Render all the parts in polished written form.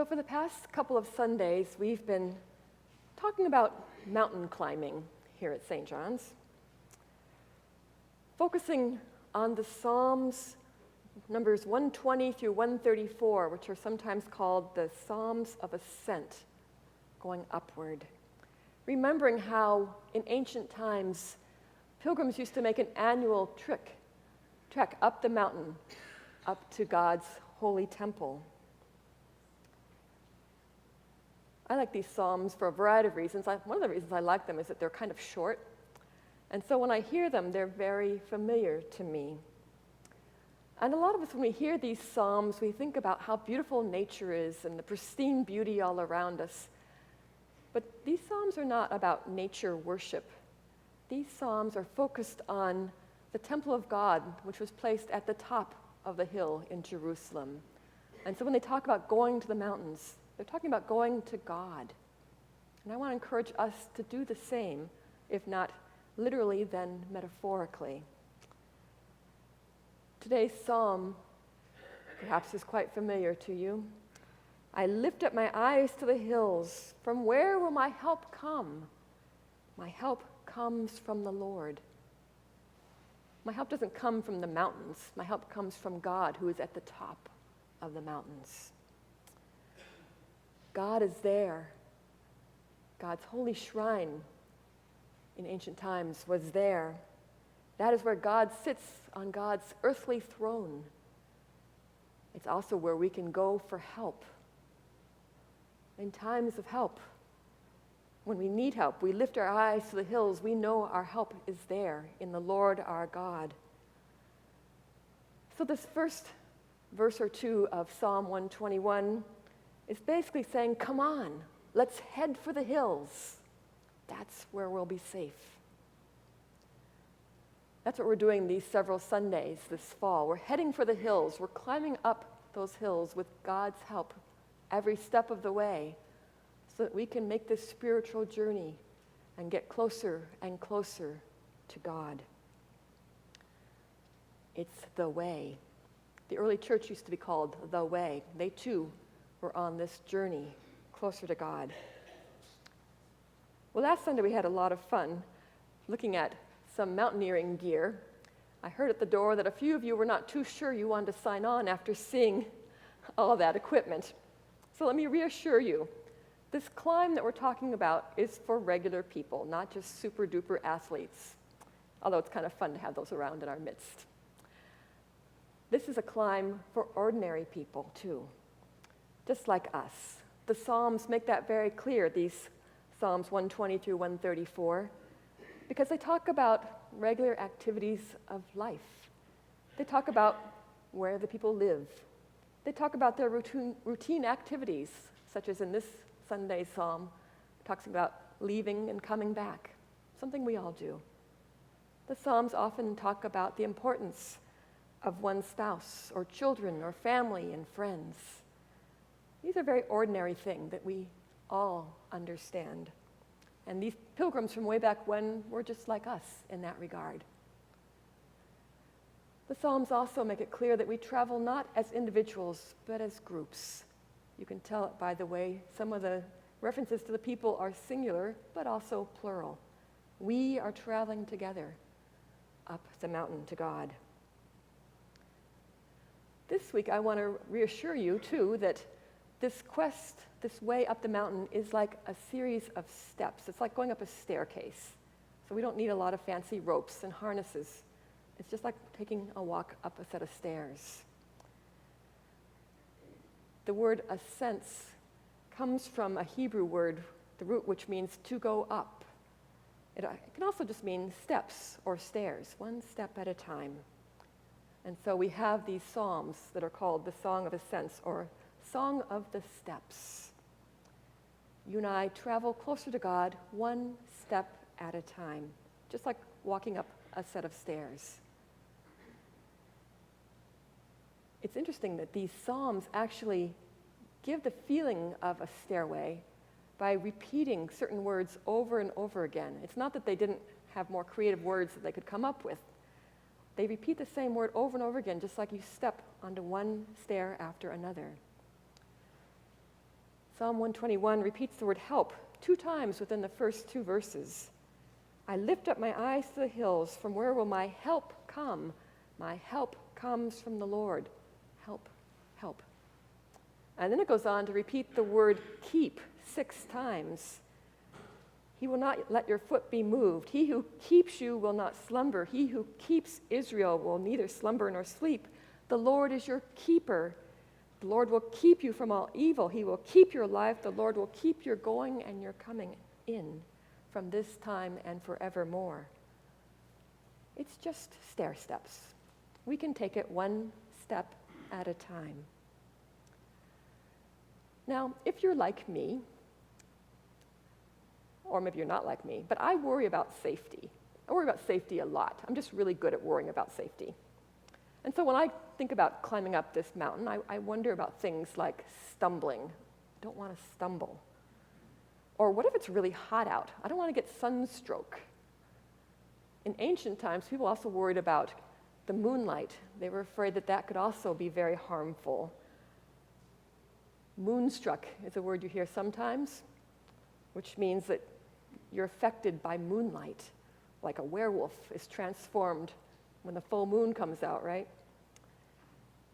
So for the past couple of Sundays, we've been talking about mountain climbing here at St. John's, focusing on the Psalms, numbers 120 through 134, which are sometimes called the Psalms of Ascent, going upward. Remembering how in ancient times, pilgrims used to make an annual trek up the mountain, up to God's holy temple. I like these psalms for a variety of reasons. One of the reasons I like them is that they're kind of short. And so when I hear them, they're very familiar to me. And a lot of us, when we hear these psalms, we think about how beautiful nature is and the pristine beauty all around us. But these psalms are not about nature worship. These psalms are focused on the temple of God, which was placed at the top of the hill in Jerusalem. And so when they talk about going to the mountains, they're talking about going to God. And I want to encourage us to do the same, if not literally, then metaphorically. Today's psalm perhaps is quite familiar to you. I lift up my eyes to the hills. From where will my help come? My help comes from the Lord. My help doesn't come from the mountains. My help comes from God, who is at the top of the mountains. God is there. God's holy shrine in ancient times was there. That is where God sits on God's earthly throne. It's also where we can go for help. In times of help, when we need help, we lift our eyes to the hills. We know our help is there in the Lord our God. So this first verse or two of Psalm 121 is basically saying, come on, let's head for the hills. That's where we'll be safe. That's what we're doing these several Sundays this fall. We're heading for the hills. We're climbing up those hills with God's help every step of the way so that we can make this spiritual journey and get closer and closer to God. It's the way. The early church used to be called the way. They too were on this journey closer to God. Well, last Sunday we had a lot of fun looking at some mountaineering gear. I heard at the door that a few of you were not too sure you wanted to sign on after seeing all that equipment. So let me reassure you, this climb that we're talking about is for regular people, not just super duper athletes, although it's kind of fun to have those around in our midst. This is a climb for ordinary people too, just like us. The Psalms make that very clear, these Psalms 120 through 134, because they talk about regular activities of life. They talk about where the people live. They talk about their routine activities, such as in this Sunday psalm, it talks about leaving and coming back, something we all do. The Psalms often talk about the importance of one's spouse or children or family and friends. These are very ordinary things that we all understand. And these pilgrims from way back when were just like us in that regard. The Psalms also make it clear that we travel not as individuals, but as groups. You can tell it by the way some of the references to the people are singular, but also plural. We are traveling together up the mountain to God. This week, I want to reassure you, too, that this quest, this way up the mountain, is like a series of steps. It's like going up a staircase. So we don't need a lot of fancy ropes and harnesses. It's just like taking a walk up a set of stairs. The word ascents comes from a Hebrew word, the root which means to go up. It can also just mean steps or stairs, one step at a time. And so we have these psalms that are called the Song of Ascents or Song of the Steps. You and I travel closer to God one step at a time, just like walking up a set of stairs. It's interesting that these psalms actually give the feeling of a stairway by repeating certain words over and over again. It's not that they didn't have more creative words that they could come up with. They repeat the same word over and over again, just like you step onto one stair after another. Psalm 121 repeats the word help 2 times within the first 2 verses. I lift up my eyes to the hills. From where will my help come? My help comes from the Lord. Help, help. And then it goes on to repeat the word keep 6 times. He will not let your foot be moved. He who keeps you will not slumber. He who keeps Israel will neither slumber nor sleep. The Lord is your keeper. The Lord will keep you from all evil. He will keep your life. The Lord will keep your going and your coming in from this time and forevermore. It's just stair steps. We can take it 1 step at a time. Now, if you're like me, or maybe you're not like me, but I worry about safety. I worry about safety a lot. I'm just really good at worrying about safety. And so when I think about climbing up this mountain, I wonder about things like stumbling. I don't want to stumble. Or what if it's really hot out? I don't want to get sunstroke. In ancient times, people also worried about the moonlight. They were afraid that that could also be very harmful. Moonstruck is a word you hear sometimes, which means that you're affected by moonlight, like a werewolf is transformed when the full moon comes out, right?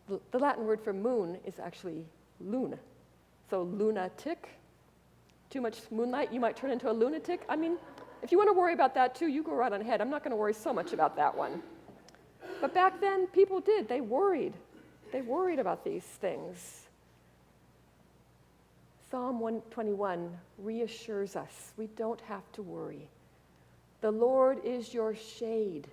The Latin word for moon is actually luna. So lunatic, too much moonlight, you might turn into a lunatic. I mean, if you want to worry about that too, you go right on ahead. I'm not going to worry so much about that one. But back then, people did. They worried. They worried about these things. Psalm 121 reassures us we don't have to worry. The Lord is your shade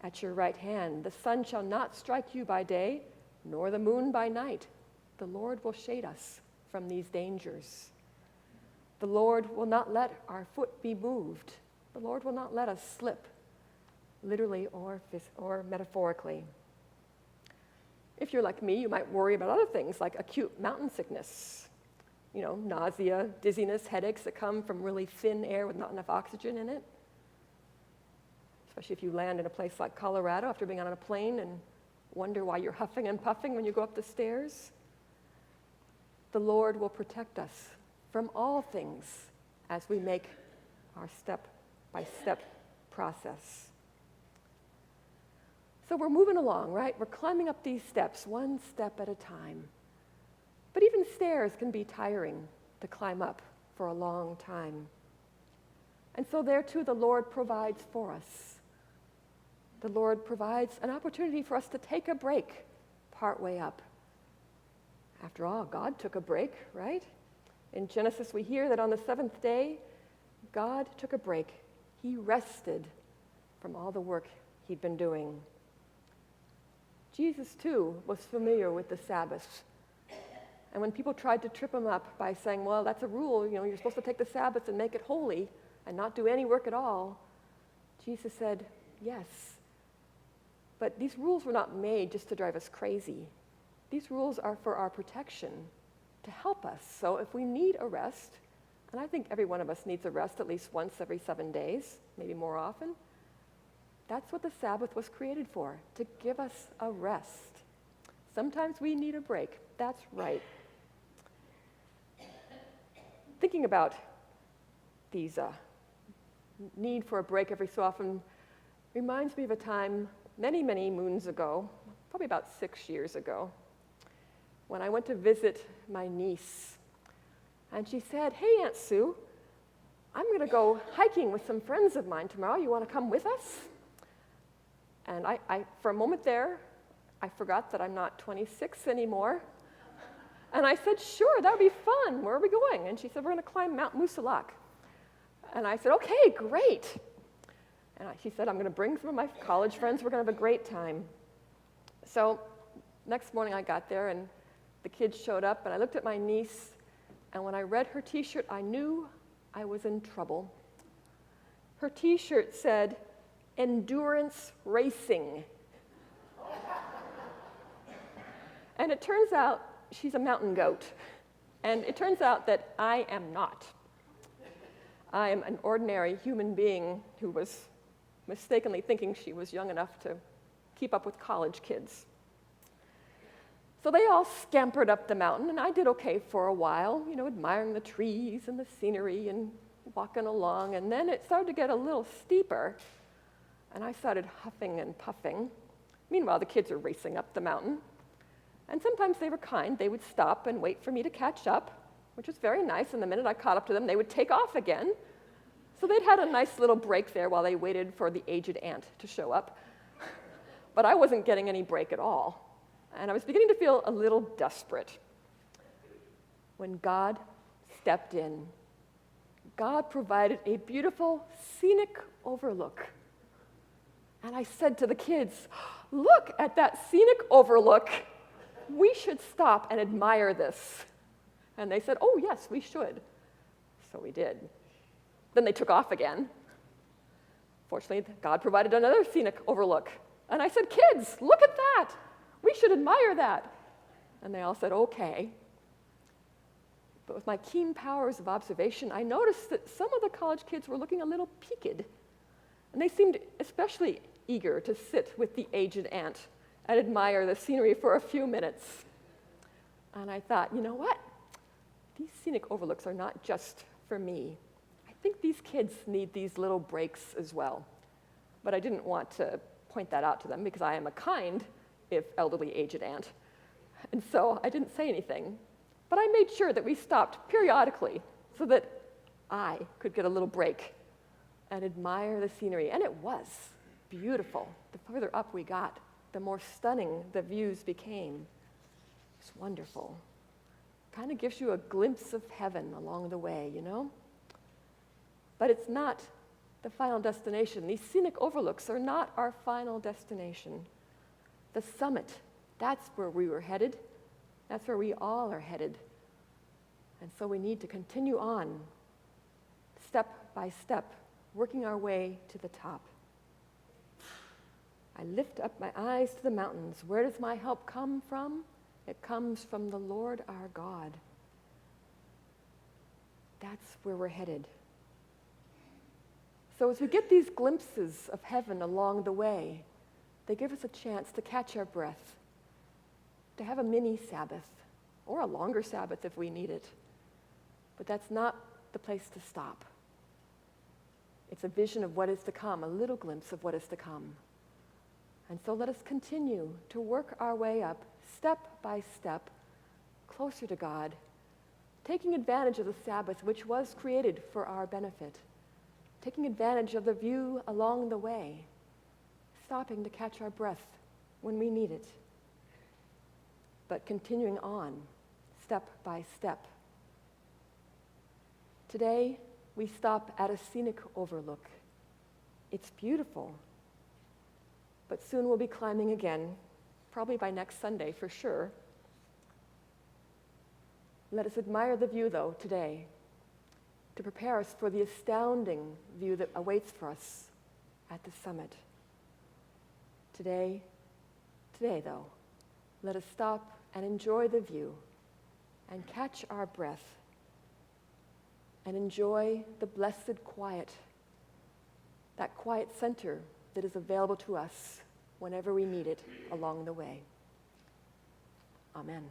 at your right hand. The sun shall not strike you by day, nor the moon by night. The Lord will shade us from these dangers. The Lord will not let our foot be moved. The Lord will not let us slip, literally or metaphorically. If you're like me, you might worry about other things like acute mountain sickness. You know, nausea, dizziness, headaches that come from really thin air with not enough oxygen in it. Especially if you land in a place like Colorado after being on a plane and wonder why you're huffing and puffing when you go up the stairs. The Lord will protect us from all things as we make our step-by-step process. So we're moving along, right? We're climbing up these steps, 1 step at a time. But even stairs can be tiring to climb up for a long time. And so there too, the Lord provides for us. The Lord provides an opportunity for us to take a break partway up. After all, God took a break, right? In Genesis, we hear that on the 7th day, God took a break. He rested from all the work he'd been doing. Jesus, too, was familiar with the Sabbath. And when people tried to trip him up by saying, well, that's a rule, you're supposed to take the Sabbath and make it holy and not do any work at all, Jesus said, yes. But these rules were not made just to drive us crazy. These rules are for our protection, to help us. So if we need a rest, and I think every one of us needs a rest at least once every 7 days, maybe more often, that's what the Sabbath was created for, to give us a rest. Sometimes we need a break. That's right. Thinking about these need for a break every so often reminds me of a time many, many moons ago, probably about 6 years ago, when I went to visit my niece. And she said, hey, Aunt Sue, I'm going to go hiking with some friends of mine tomorrow. You want to come with us? And I for a moment there, I forgot that I'm not 26 anymore. And I said, sure, that would be fun. Where are we going? And she said, we're going to climb Mount Musalak. And I said, okay, great. And she said, I'm going to bring some of my college friends. We're going to have a great time. So next morning I got there, and the kids showed up, and I looked at my niece, and when I read her T-shirt, I knew I was in trouble. Her T-shirt said, endurance racing. And it turns out she's a mountain goat. And it turns out that I am not. I am an ordinary human being who was mistakenly thinking she was young enough to keep up with college kids. So they all scampered up the mountain, and I did okay for a while, admiring the trees and the scenery and walking along. And then it started to get a little steeper, and I started huffing and puffing. Meanwhile, the kids were racing up the mountain. And sometimes they were kind. They would stop and wait for me to catch up, which was very nice. And the minute I caught up to them, they would take off again. So they'd had a nice little break there while they waited for the aged aunt to show up. But I wasn't getting any break at all. And I was beginning to feel a little desperate when God stepped in. God provided a beautiful scenic overlook. And I said to the kids, "Look at that scenic overlook. We should stop and admire this." And they said, "Oh, yes, we should." So we did. Then they took off again. Fortunately, God provided another scenic overlook. And I said, "Kids, look at that. We should admire that." And they all said, "Okay." But with my keen powers of observation, I noticed that some of the college kids were looking a little peaked. And they seemed especially eager to sit with the aged aunt and admire the scenery for a few minutes. And I thought, you know what? These scenic overlooks are not just for me. I think these kids need these little breaks as well. But I didn't want to point that out to them because I am a kind, if elderly, aged aunt. And so I didn't say anything. But I made sure that we stopped periodically so that I could get a little break and admire the scenery. And it was beautiful. The further up we got, the more stunning the views became. It's wonderful. Kind of gives you a glimpse of heaven along the way, But it's not the final destination. These scenic overlooks are not our final destination. The summit, that's where we were headed. That's where we all are headed. And so we need to continue on, step by step, working our way to the top. I lift up my eyes to the mountains. Where does my help come from? It comes from the Lord our God. That's where we're headed. So as we get these glimpses of heaven along the way, they give us a chance to catch our breath, to have a mini Sabbath, or a longer Sabbath if we need it. But that's not the place to stop. It's a vision of what is to come, a little glimpse of what is to come. And so let us continue to work our way up, step by step, closer to God, taking advantage of the Sabbath, which was created for our benefit, taking advantage of the view along the way, stopping to catch our breath when we need it, but continuing on, step by step. Today, we stop at a scenic overlook. It's beautiful, but soon we'll be climbing again, probably by next Sunday for sure. Let us admire the view, though, today, to prepare us for the astounding view that awaits for us at the summit. Today, though, let us stop and enjoy the view and catch our breath and enjoy the blessed quiet, that quiet center that is available to us whenever we need it along the way. Amen.